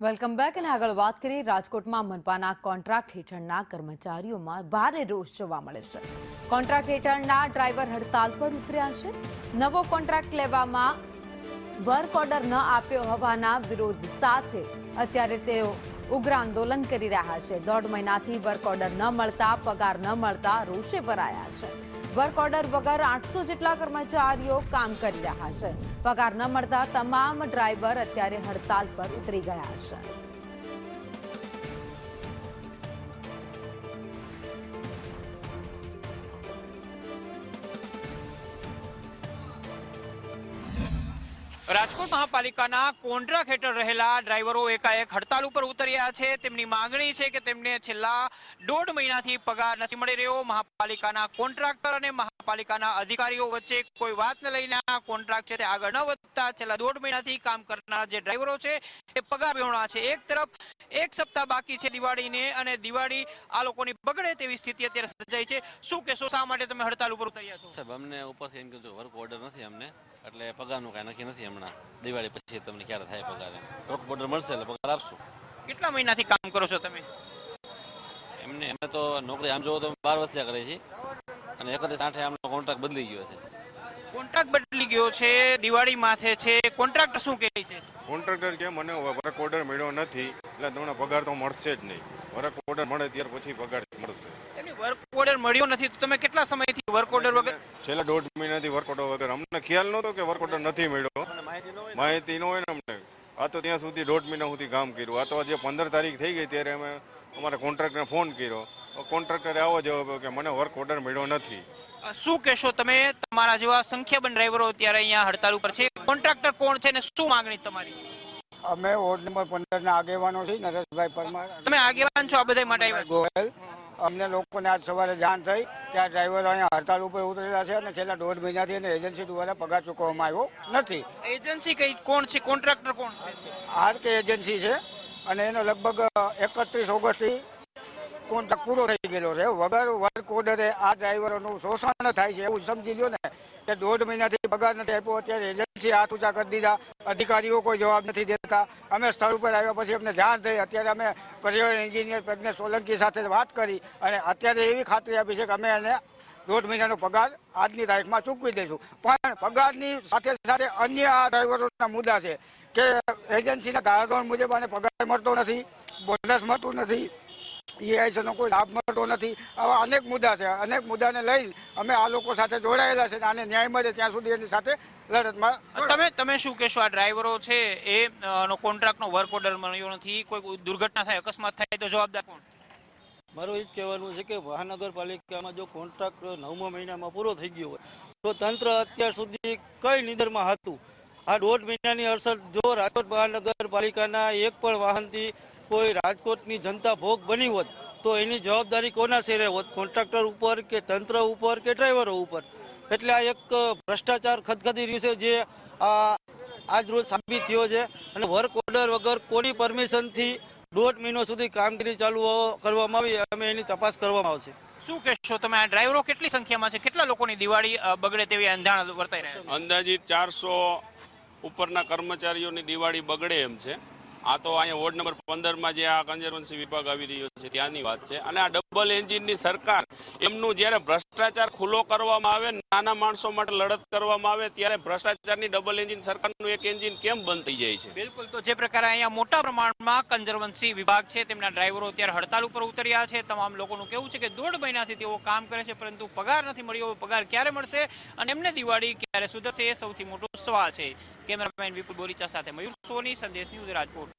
Welcome back અને આગળ વાત કરીએ રાજકોટમાં મનપાના કોન્ટ્રાક્ટ હેઠળના કર્મચારીઓમાં ભારે રોષ જોવા મળે છે। કોન્ટ્રાક્ટ હેઠળના ડ્રાઈવર હડતાલ પર ઉતર્યા છે। નવો કોન્ટ્રાક્ટ લેવામાં વર્ક ઓર્ડર ન આપ્યો હોવાના વિરોધ સાથે અત્યારે તેઓ ઉગ્ર આંદોલન કરી રહ્યા છે। 1.5 મહિનાથી વર્ક ઓર્ડર ન મળતા પગાર ન મળતા રોષે ભરાયા છે। વર્ક ઓર્ડર વગર 800 જેટલા કર્મચારીઓ કામ કરી રહ્યા છે। પગાર ન મળતા તમામ ડ્રાઈવર અત્યારે હડતાલ પર ઉતરી ગયા છે। રાજકોટ મહાપાલિકાના કોન્ટ્રાક્ટ હેઠળ રહેલા ડ્રાઈવરો એકાએક હડતાલ ઉપર ઉતર્યા છે। તેમની માંગણી છે કે તેમને છેલ્લા 1.5 મહિનાથી પગાર નથી મળી રહ્યો। મહાપાલિકાના કોન્ટ્રાક્ટર અને મહાપાલિકાના અધિકારીઓ વચ્ચે કોઈ વાતને લઈને આ કોન્ટ્રાક્ટ છે તે આગળ ન વધતા છેલ્લા 1.5 મહિનાથી કામ કરનાર જે ડ્રાઈવરો છે એ પગાર વિહોણા છે। એક તરફ 1 સપ્તાહ બાકી છે દિવાળીને અને દિવાળી આ લોકોની બગડે તેવી સ્થિતિ અત્યારે સર્જાઈ છે। શું કહેશો, શા માટે તમે હડતાલ ઉપર ઉતર્યા છો? સાહેબ, અમને ઉપરથી એમ કીધું વર્ક ઓર્ડર નથી અમને, એટલે પગારનું કાંઈ નક્કી નથી હમણાં। દિવાળી પછી તમને ક્યારે થાય પગાર, વર્ક ઓર્ડર મળશે એટલે પગાર આપશું। કેટલા મહિનાથી કામ કરો છો તમે? અમે તો નોકરી આમ જોવો તો 12 વર્ષથી કરીએ છીએ અને 31/8 આમનો કોન્ટ્રાક્ટ બદલી ગયો છે। કોન્ટ્રાક્ટ બદલી ગયો છે, દિવાળી માથે છે, કોન્ટ્રાક્ટર શું કહે છે? કોન્ટ્રાક્ટર કે મને વર્ક ઓર્ડર મળ્યો નથી એટલે તમને પગાર તો મળશે જ નહીં। વર્ક ઓર્ડર મળે ત્યાર પછી પગાર મળશે। એમને વર્ક ઓર્ડર મળ્યો નથી તો તમે કેટલા સમયથી વર્ક ઓર્ડર વગર? છેલ્લા 1.5 મહિનાથી વર્ક ઓર્ડર વગર અમને ખ્યાલ નહોતો કે વર્ક ઓર્ડર નથી મળ્યો, માહિતી ન હોય ને અમને। આ તો ત્યાં સુધી 1.5 મહિના સુધી કામ કર્યું। આ તો જે 15 તારીખ થઈ ગઈ ત્યારે અમે અમારા કોન્ટ્રાક્ટરને ફોન કર્યો, કોન્ટ્રાક્ટરે આવો જવાબ આપ્યો કે મને વર્ક ઓર્ડર મળ્યો નથી। શું કહેશો તમે? તમારા જેવા સંખ્યાબંધ ડ્રાઈવરો અત્યારે અહીંયા હડતાલ ઉપર છે। કોન્ટ્રાક્ટર કોણ છે ને શું માંગણી તમારી? અમે વોર્ડ નંબર 15 ના આગેવાનો છીએ, નરેશભાઈ પરમાર। તમે આગેવાન છો આ બધા માટે આવ્યા છો? ગોયલ। અમને લોકોને આજ સવારે જાણ થઈ કે આ ડ્રાઈવરો અહીંયા હડતાલ ઉપર ઉતરેલા છે અને છેલ્લા 1.5 મહિનાથી એને એજન્સી દ્વારા પગાર ચૂકવવામાં આવ્યો નથી। એજન્સી કઈ કોણ છે? કોન્ટ્રાક્ટર કોણ છે? આરકે એજન્સી છે અને એનો લગભગ 31 ઓગસ્ટથી કોન્ટ્રાક્ટ પૂરો થઈ ગયેલો છે। વગર વર્ક ઓર્ડરે આ ડ્રાઈવરોનું શોષણ થાય છે એવું સમજી લો ને કે 1.5 મહિનાથી પગાર નથી આપ્યો। અત્યારે એજન્સી હાથ ઊંચા કરી દીધા, અધિકારીઓ કોઈ જવાબ નથી દેતા। અમે સ્થળ ઉપર આવ્યા પછી અમને જાણ થઈ, અત્યારે અમે પર્યાવરણ એન્જિનિયર પ્રજ્ઞેશ સોલંકી સાથે વાત કરી અને અત્યારે એવી ખાતરી આપી છે કે અમે એને 1.5 મહિનાનો પગાર આજની તારીખમાં ચૂકવી દઈશું। પણ પગારની સાથે સાથે અન્ય આ ડ્રાઈવરોના મુદ્દા છે કે એજન્સીના ધારાધોરણ મુજબ આને પગાર મળતો નથી, બોનસ મળતું નથી, EISનો કોઈ લાભ મળતો નથી। આવા અનેક મુદ્દા છે। અનેક મુદ્દાને લઈ અમે આ લોકો સાથે જોડાયેલા છે અને આને ન્યાય મળે ત્યાં સુધી એની સાથે લડતમાં તમે શું કહેશો? આ ડ્રાઈવરો છે એ કોન્ટ્રાક્ટનો વર્ક ઓર્ડર મળ્યો નથી, કોઈ દુર્ઘટના થાય, અકસ્માત થાય તો જવાબદાર કોણ? મારું એ જ કહેવાનું છે કે મહાનગરપાલિકામાં જો કોન્ટ્રાક્ટ 9મા મહિનામાં પૂરો થઈ ગયો હોય તો તંત્ર અત્યાર સુધી કઈ નિંદરમાં હતું? આ 1.5 મહિનાની અસર જો રાજકોટ મહાનગરપાલિકાના એક પણ વાહનથી કોઈ રાજકોટની જનતા ભોગ બની હોત તો એની જવાબદારી કોના શેરે હોત? કોન્ટ્રાક્ટર ઉપર કે તંત્ર ઉપર કે ડ્રાઈવરો ઉપર? એટલે આ એક ભ્રષ્ટાચાર ખદખદી રહ્યું છે જે આજ રોજ સાબિત થયો છે। અને વર્ક ઓર્ડર વગર કોની પરમિશનથી 1.5 મહિનો સુધી કામગીરી ચાલુ કરવામાં આવી, અમે એની તપાસ કરવામાં આવશે। શું કહેશો તમે? આ ડ્રાઈવરો કેટલી સંખ્યામાં છે? કેટલા લોકોની દિવાળી બગડે તેવી અંધાણ વર્તાઈ રહ્યા છે? અંદાજિત 400 ઉપરના કર્મચારીઓની દિવાળી બગડે એમ છે। આ તો અહીંયા વોર્ડ નંબર 15માં જે આ કન્ઝર્વન્સી વિભાગ આવી રહ્યો છે ત્યાંની વાત છે। અને આ ડબલ એન્જિનની સરકાર, એમનું જ્યારે ભ્રષ્ટાચાર ખુલ્લો કરવામાં આવે, નાના માણસો માટે લડત કરવામાં આવે ત્યારે ભ્રષ્ટાચારની ડબલ એન્જિન સરકારનું એક એન્જિન કેમ બંધ થઈ જાય છે? બિલકુલ, તો જે પ્રકારે અહીંયા મોટા પ્રમાણમાં કન્ઝર્વન્સી વિભાગ છે તેમના ડ્રાઈવરો અત્યારે હડતાલ ઉપર ઉતર્યા છે। તમામ લોકોનું કહેવું છે કે 1.5 મહિનાથી તેઓ કામ કરે છે પરંતુ પગાર નથી મળ્યો। પગાર ક્યારે મળશે અને એમને દિવાળી ક્યારે સુધરશે એ સૌથી મોટો સવાલ છે। કેમેરામેન વિપુલ બોરીચા સાથે મયુર સોની, સંદેશ ન્યૂઝ, રાજકોટ।